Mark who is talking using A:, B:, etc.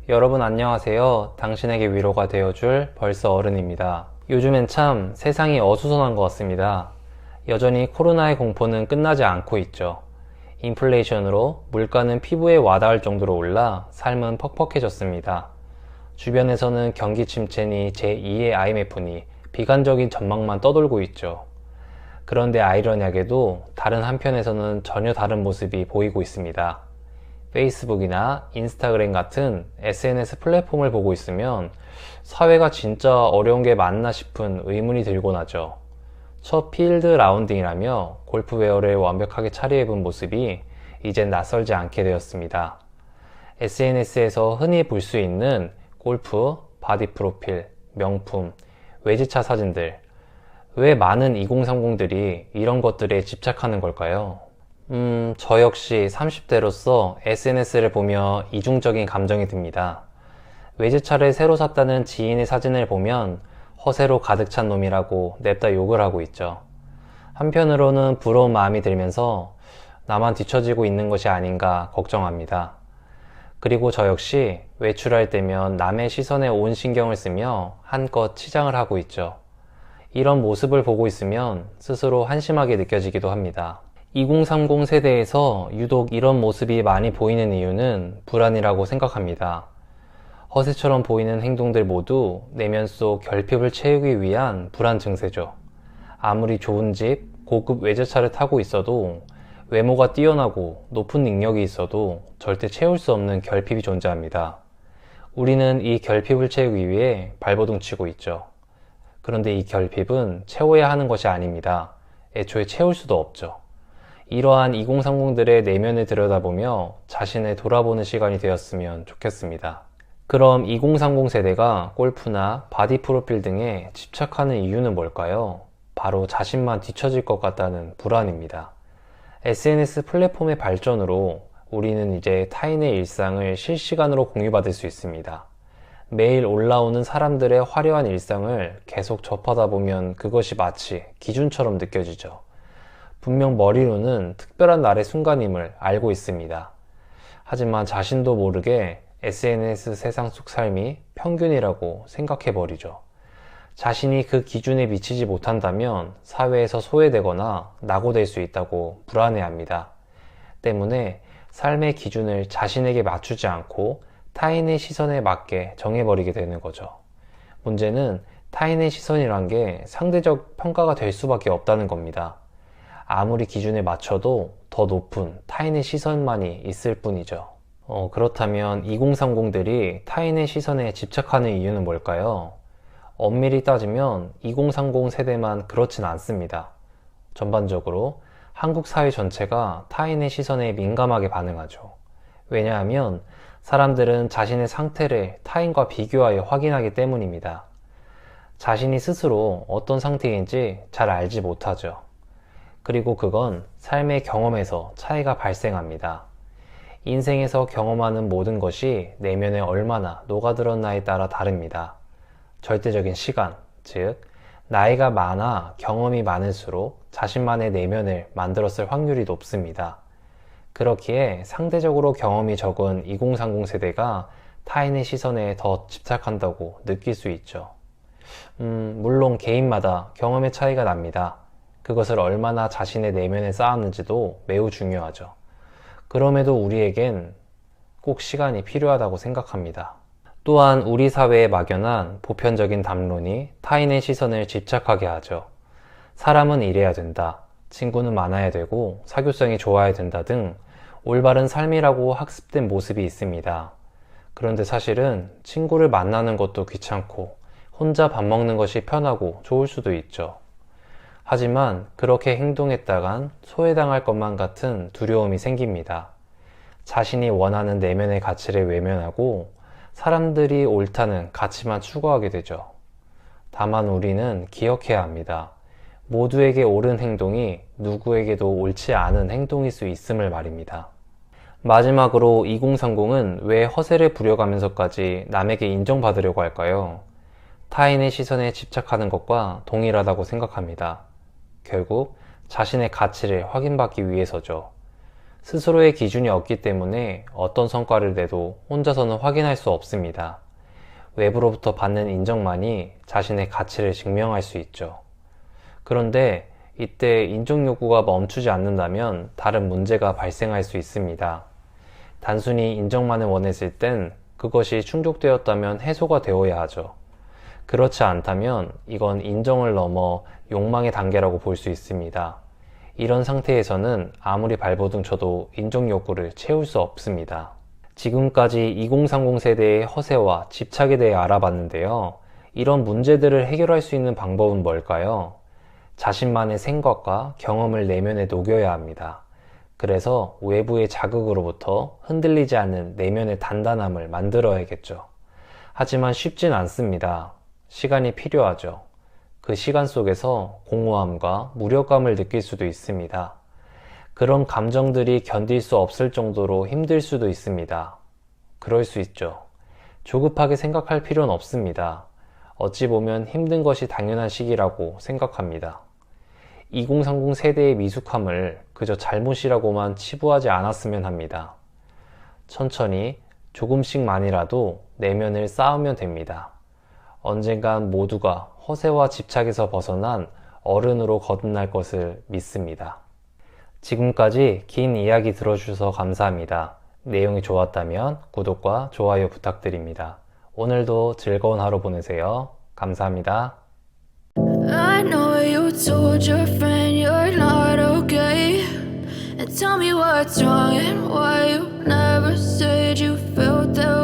A: 여러분 안녕하세요. 당신에게 위로가 되어줄 벌써 어른입니다. 요즘엔 참 세상이 어수선한 것 같습니다. 여전히 코로나의 공포는 끝나지 않고 있죠. 인플레이션으로 물가는 피부에 와닿을 정도로 올라 삶은 퍽퍽해졌습니다. 주변에서는 경기 침체니 제2의 IMF니 비관적인 전망만 떠돌고 있죠. 그런데 아이러니하게도 다른 한편에서는 전혀 다른 모습이 보이고 있습니다. 페이스북이나 인스타그램 같은 SNS 플랫폼을 보고 있으면 사회가 진짜 어려운 게 맞나 싶은 의문이 들곤 하죠. 첫 필드 라운딩이라며 골프웨어를 완벽하게 차려입은 모습이 이젠 낯설지 않게 되었습니다. SNS에서 흔히 볼 수 있는 골프, 바디 프로필, 명품, 외제차 사진들. 왜 많은 2030들이 이런 것들에 집착하는 걸까요? 저 역시 30대로서 SNS를 보며 이중적인 감정이 듭니다. 외제차를 새로 샀다는 지인의 사진을 보면 허세로 가득 찬 놈이라고 냅다 욕을 하고 있죠. 한편으로는 부러운 마음이 들면서 나만 뒤처지고 있는 것이 아닌가 걱정합니다. 그리고 저 역시 외출할 때면 남의 시선에 온 신경을 쓰며 한껏 치장을 하고 있죠. 이런 모습을 보고 있으면 스스로 한심하게 느껴지기도 합니다. 2030 세대에서 유독 이런 모습이 많이 보이는 이유는 불안이라고 생각합니다. 허세처럼 보이는 행동들 모두 내면 속 결핍을 채우기 위한 불안 증세죠. 아무리 좋은 집, 고급 외제차를 타고 있어도 외모가 뛰어나고 높은 능력이 있어도 절대 채울 수 없는 결핍이 존재합니다. 우리는 이 결핍을 채우기 위해 발버둥 치고 있죠. 그런데 이 결핍은 채워야 하는 것이 아닙니다. 애초에 채울 수도 없죠. 이러한 2030들의 내면을 들여다보며 자신을 돌아보는 시간이 되었으면 좋겠습니다. 그럼 2030 세대가 골프나 바디 프로필 등에 집착하는 이유는 뭘까요? 바로 자신만 뒤처질 것 같다는 불안입니다. SNS 플랫폼의 발전으로 우리는 이제 타인의 일상을 실시간으로 공유받을 수 있습니다. 매일 올라오는 사람들의 화려한 일상을 계속 접하다 보면 그것이 마치 기준처럼 느껴지죠. 분명 머리로는 특별한 날의 순간임을 알고 있습니다. 하지만 자신도 모르게 SNS 세상 속 삶이 평균이라고 생각해버리죠. 자신이 그 기준에 미치지 못한다면 사회에서 소외되거나 낙오될 수 있다고 불안해합니다. 때문에 삶의 기준을 자신에게 맞추지 않고 타인의 시선에 맞게 정해버리게 되는 거죠. 문제는 타인의 시선이란 게 상대적 평가가 될 수밖에 없다는 겁니다. 아무리 기준에 맞춰도 더 높은 타인의 시선만이 있을 뿐이죠. 그렇다면 2030들이 타인의 시선에 집착하는 이유는 뭘까요? 엄밀히 따지면 2030 세대만 그렇진 않습니다. 전반적으로 한국 사회 전체가 타인의 시선에 민감하게 반응하죠. 왜냐하면 사람들은 자신의 상태를 타인과 비교하여 확인하기 때문입니다. 자신이 스스로 어떤 상태인지 잘 알지 못하죠. 그리고 그건 삶의 경험에서 차이가 발생합니다. 인생에서 경험하는 모든 것이 내면에 얼마나 녹아들었나에 따라 다릅니다. 절대적인 시간, 즉 나이가 많아 경험이 많을수록 자신만의 내면을 만들었을 확률이 높습니다. 그렇기에 상대적으로 경험이 적은 2030 세대가 타인의 시선에 더 집착한다고 느낄 수 있죠. 물론 개인마다 경험의 차이가 납니다. 그것을 얼마나 자신의 내면에 쌓았는지도 매우 중요하죠. 그럼에도 우리에겐 꼭 시간이 필요하다고 생각합니다. 또한 우리 사회에 막연한 보편적인 담론이 타인의 시선을 집착하게 하죠. 사람은 이래야 된다, 친구는 많아야 되고 사교성이 좋아야 된다 등 올바른 삶이라고 학습된 모습이 있습니다. 그런데 사실은 친구를 만나는 것도 귀찮고 혼자 밥 먹는 것이 편하고 좋을 수도 있죠. 하지만 그렇게 행동했다간 소외당할 것만 같은 두려움이 생깁니다. 자신이 원하는 내면의 가치를 외면하고 사람들이 옳다는 가치만 추구하게 되죠. 다만 우리는 기억해야 합니다. 모두에게 옳은 행동이 누구에게도 옳지 않은 행동일 수 있음을 말입니다. 마지막으로 2030은 왜 허세를 부려가면서까지 남에게 인정받으려고 할까요? 타인의 시선에 집착하는 것과 동일하다고 생각합니다. 결국 자신의 가치를 확인받기 위해서죠. 스스로의 기준이 없기 때문에 어떤 성과를 내도 혼자서는 확인할 수 없습니다. 외부로부터 받는 인정만이 자신의 가치를 증명할 수 있죠. 그런데 이때 인정 욕구가 멈추지 않는다면 다른 문제가 발생할 수 있습니다. 단순히 인정만을 원했을 땐 그것이 충족되었다면 해소가 되어야 하죠. 그렇지 않다면 이건 인정을 넘어 욕망의 단계라고 볼 수 있습니다. 이런 상태에서는 아무리 발버둥 쳐도 인정 욕구를 채울 수 없습니다. 지금까지 2030 세대의 허세와 집착에 대해 알아봤는데요. 이런 문제들을 해결할 수 있는 방법은 뭘까요? 자신만의 생각과 경험을 내면에 녹여야 합니다. 그래서 외부의 자극으로부터 흔들리지 않는 내면의 단단함을 만들어야겠죠. 하지만 쉽진 않습니다. 시간이 필요하죠. 그 시간 속에서 공허함과 무력감을 느낄 수도 있습니다. 그런 감정들이 견딜 수 없을 정도로 힘들 수도 있습니다. 그럴 수 있죠. 조급하게 생각할 필요는 없습니다. 어찌 보면 힘든 것이 당연한 시기라고 생각합니다. 2030 세대의 미숙함을 그저 잘못이라고만 치부하지 않았으면 합니다. 천천히 조금씩만이라도 내면을 쌓으면 됩니다. 언젠간 모두가 허세와 집착에서 벗어난 어른으로 거듭날 것을 믿습니다. 지금까지 긴 이야기 들어주셔서 감사합니다. 내용이 좋았다면 구독과 좋아요 부탁드립니다. 오늘도 즐거운 하루 보내세요. 감사합니다.
B: I know you told your friend you're not okay. And tell me what's wrong and why you never said you felt that way.